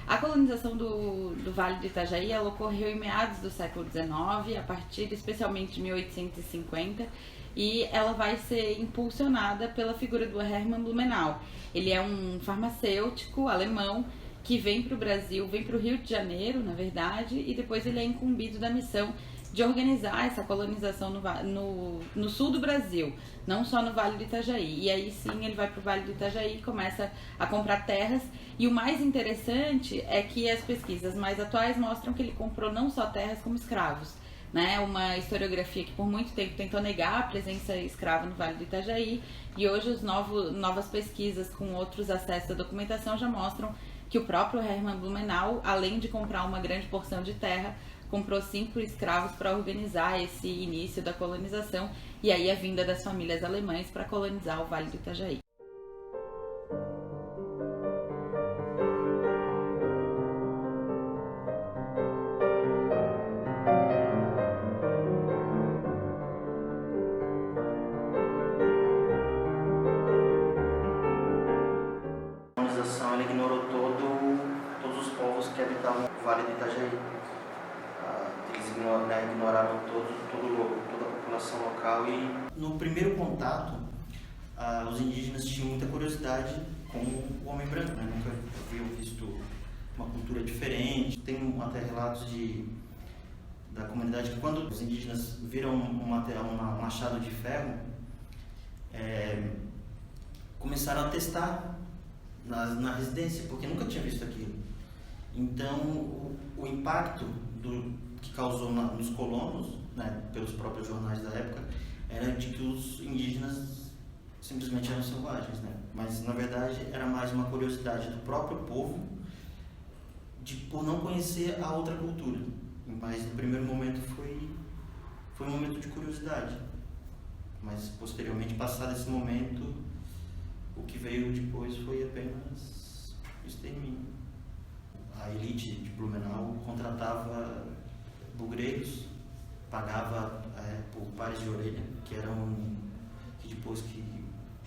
A colonização do Vale do Itajaí ela ocorreu em meados do século XIX, a partir especialmente de 1850, e ela vai ser impulsionada pela figura do Hermann Blumenau. Ele é um farmacêutico alemão que vem para o Brasil, vem para o Rio de Janeiro, na verdade, e depois ele é incumbido da missão de organizar essa colonização no sul do Brasil, não só no Vale do Itajaí. E aí sim ele vai para o Vale do Itajaí e começa a comprar terras. E o mais interessante é que as pesquisas mais atuais mostram que ele comprou não só terras como escravos. Né? Uma historiografia que por muito tempo tentou negar a presença escrava no Vale do Itajaí, e hoje as novas pesquisas com outros acessos à documentação já mostram que o próprio Hermann Blumenau, além de comprar uma grande porção de terra, comprou 5 escravos para organizar esse início da colonização e aí a vinda das famílias alemãs para colonizar o Vale do Itajaí. A colonização ela ignorou todos os povos que habitavam o Vale do Itajaí. Eles ignoraram toda a população local e no primeiro contato os indígenas tinham muita curiosidade com o homem branco, né? Nunca haviam visto uma cultura diferente. Tem até relatos da comunidade que quando os indígenas viram um machado de ferro, começaram a testar na residência, porque nunca tinha visto aquilo. Então o impacto que causou nos colonos, né, pelos próprios jornais da época, era de que os indígenas simplesmente eram selvagens, né? Mas na verdade era mais uma curiosidade do próprio povo por não conhecer a outra cultura. Mas no primeiro momento foi um momento de curiosidade. Mas posteriormente, passado esse momento, o que veio depois foi apenas o extermínio. A elite de Blumenau contratava bugreiros, pagava por pares de orelha, que depois que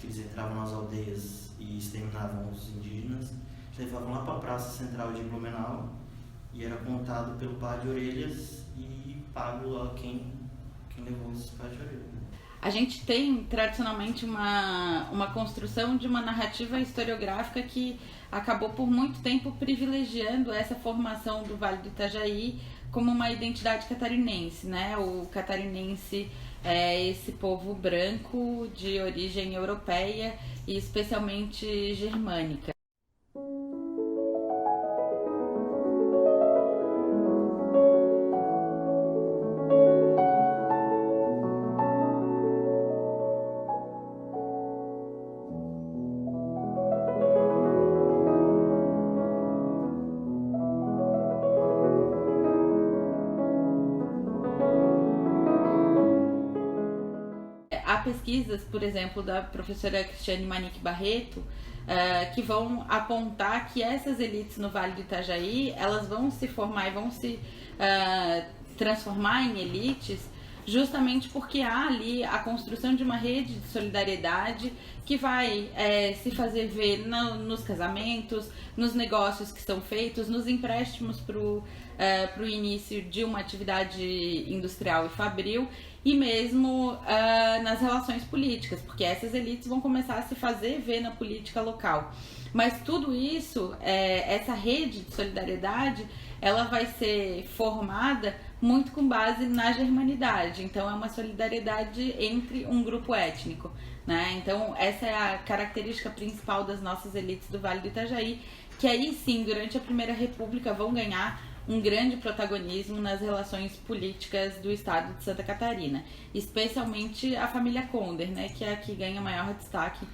eles entravam nas aldeias e exterminavam os indígenas, levavam lá para a praça central de Blumenau e era contado pelo par de orelhas e pago lá quem levou esses pares de orelha. A gente tem tradicionalmente uma construção de uma narrativa historiográfica que acabou por muito tempo privilegiando essa formação do Vale do Itajaí como uma identidade catarinense, né? O catarinense é esse povo branco de origem europeia e especialmente germânica. Há pesquisas, por exemplo, da professora Cristiane Manique Barreto, que vão apontar que essas elites no Vale do Itajaí, elas vão se formar e vão se transformar em elites justamente porque há ali a construção de uma rede de solidariedade que vai se fazer ver nos casamentos, nos negócios que são feitos, nos empréstimos para o início de uma atividade industrial e fabril, e mesmo nas relações políticas, porque essas elites vão começar a se fazer ver na política local. Mas tudo isso, essa rede de solidariedade, ela vai ser formada muito com base na germanidade. Então é uma solidariedade entre um grupo étnico, né? Então essa é a característica principal das nossas elites do Vale do Itajaí, que aí sim, durante a Primeira República, vão ganhar um grande protagonismo nas relações políticas do estado de Santa Catarina, especialmente a família Conder, né, que é a que ganha maior destaque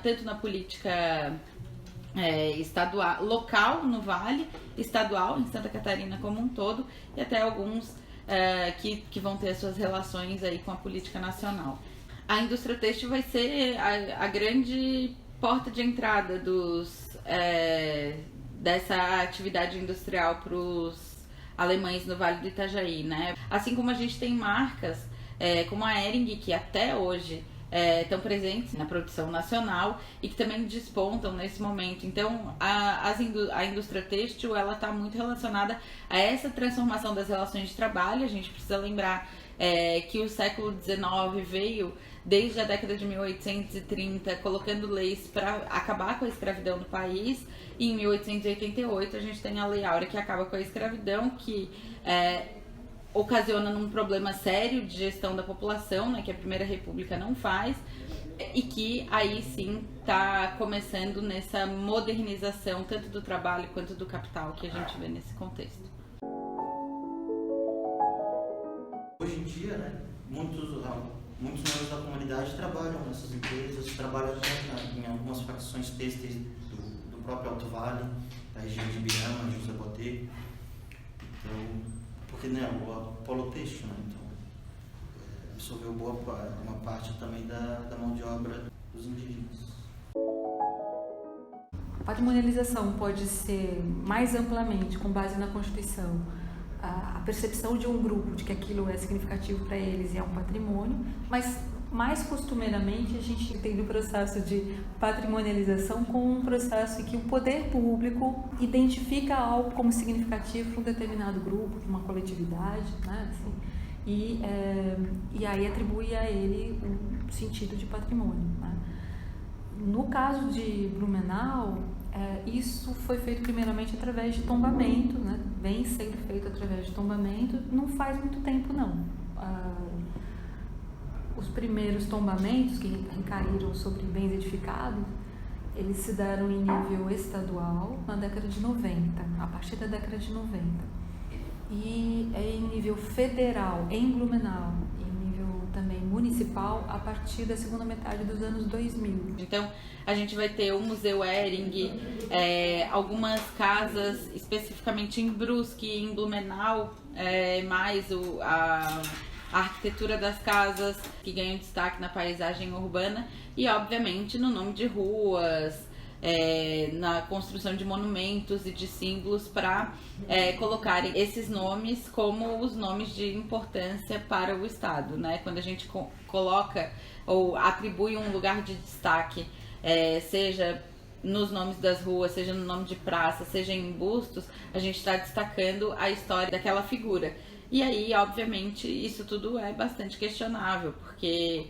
tanto na política estadual, local no Vale, estadual em Santa Catarina como um todo, e até alguns que vão ter suas relações aí com a política nacional. A indústria têxtil vai ser a grande porta de entrada dessa atividade industrial para os alemães no Vale do Itajaí, né? Assim como a gente tem marcas como a Hering, que até hoje estão presentes na produção nacional e que também despontam nesse momento. Então, a indústria têxtil, ela está muito relacionada a essa transformação das relações de trabalho. A gente precisa lembrar que o século XIX veio desde a década de 1830, colocando leis para acabar com a escravidão no país. E em 1888 a gente tem a Lei Áurea, que acaba com a escravidão, que ocasiona um problema sério de gestão da população, né, que a Primeira República não faz, e que aí sim está começando nessa modernização tanto do trabalho quanto do capital que a gente vê nesse contexto. Hoje em dia, né, muitos membros da comunidade trabalham nessas empresas, trabalham em algumas facções têxteis do próprio Alto Vale, da região de Ibirama, José Botê. Então, porque o polo têxtil, né, então, absorveu uma parte também da mão de obra dos indígenas. A patrimonialização pode ser mais amplamente, com base na Constituição, a percepção de um grupo de que aquilo é significativo para eles e é um patrimônio, mas mais costumeiramente a gente entende o processo de patrimonialização como um processo em que o poder público identifica algo como significativo para um determinado grupo, para uma coletividade, né, assim, e aí atribui a ele um sentido de patrimônio, né. No caso de Blumenau, isso foi feito primeiramente através de tombamento, né? Vem sendo feito através de tombamento, não faz muito tempo não. Os primeiros tombamentos que recaíram sobre bens edificados, eles se deram em nível estadual na década de 90, a partir da década de 90. E em nível federal, em Blumenau, também municipal a partir da segunda metade dos anos 2000. Então a gente vai ter o Museu Hering, algumas casas especificamente em Brusque, em Blumenau, mais a arquitetura das casas que ganham destaque na paisagem urbana e obviamente no nome de ruas, na construção de monumentos e de símbolos para colocarem esses nomes como os nomes de importância para o Estado, né? Quando a gente coloca ou atribui um lugar de destaque, seja nos nomes das ruas, seja no nome de praça, seja em bustos, a gente está destacando a história daquela figura. E aí, obviamente, isso tudo é bastante questionável, porque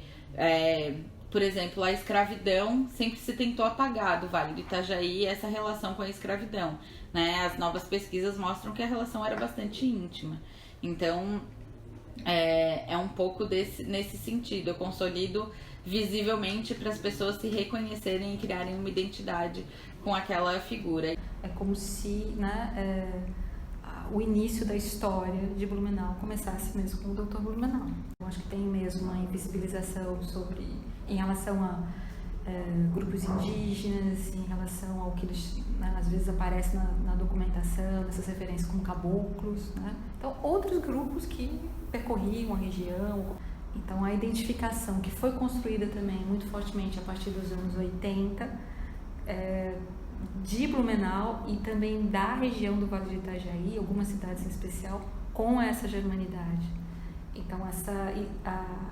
por exemplo, a escravidão sempre se tentou apagar do Vale do Itajaí essa relação com a escravidão, né? As novas pesquisas mostram que a relação era bastante íntima. Então, é um pouco nesse sentido. Eu consolido visivelmente para as pessoas se reconhecerem e criarem uma identidade com aquela figura. É como se, né, o início da história de Blumenau começasse mesmo com o Dr. Blumenau. Eu acho que tem mesmo uma invisibilização em relação a grupos indígenas, em relação ao que eles, né, às vezes aparece na documentação, essas referências como caboclos, né? Então, outros grupos que percorriam a região. Então, a identificação que foi construída também muito fortemente a partir dos anos 80, de Blumenau e também da região do Vale do Itajaí, algumas cidades em especial, com essa germanidade. Então,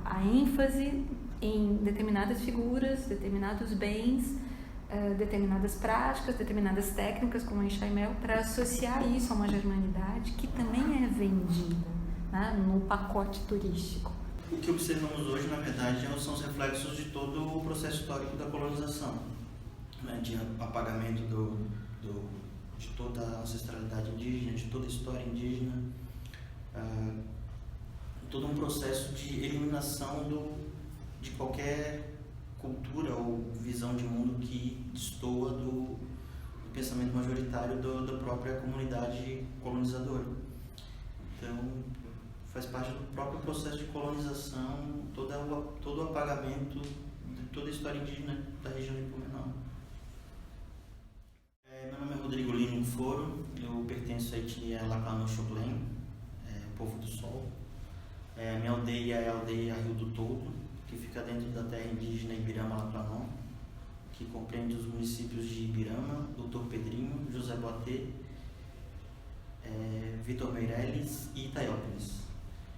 a ênfase em determinadas figuras, determinados bens, determinadas práticas, determinadas técnicas, como a enxaimel, para associar isso a uma germanidade que também é vendida, né, no pacote turístico. o que observamos hoje, na verdade, são os reflexos de todo o processo histórico da colonização, né, de apagamento de toda a ancestralidade indígena, de toda a história indígena, todo um processo de eliminação de qualquer cultura ou visão de mundo que destoa do pensamento majoritário da própria comunidade colonizadora. Então, faz parte do próprio processo de colonização, todo o apagamento de toda a história indígena da região de Blumenau. Meu nome é Rodrigo Lino Foro, eu pertenço à etnia Lacano-Xoglen, povo do sol. Minha aldeia é a aldeia Rio do Toldo, que fica dentro da terra indígena Ibirama-Lacranon, que compreende os municípios de Ibirama, Doutor Pedrinho, José Boatê, Vitor Meirelles e Itaiópolis.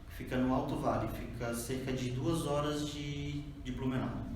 Fica no Alto Vale, fica a cerca de 2 horas de Blumenau.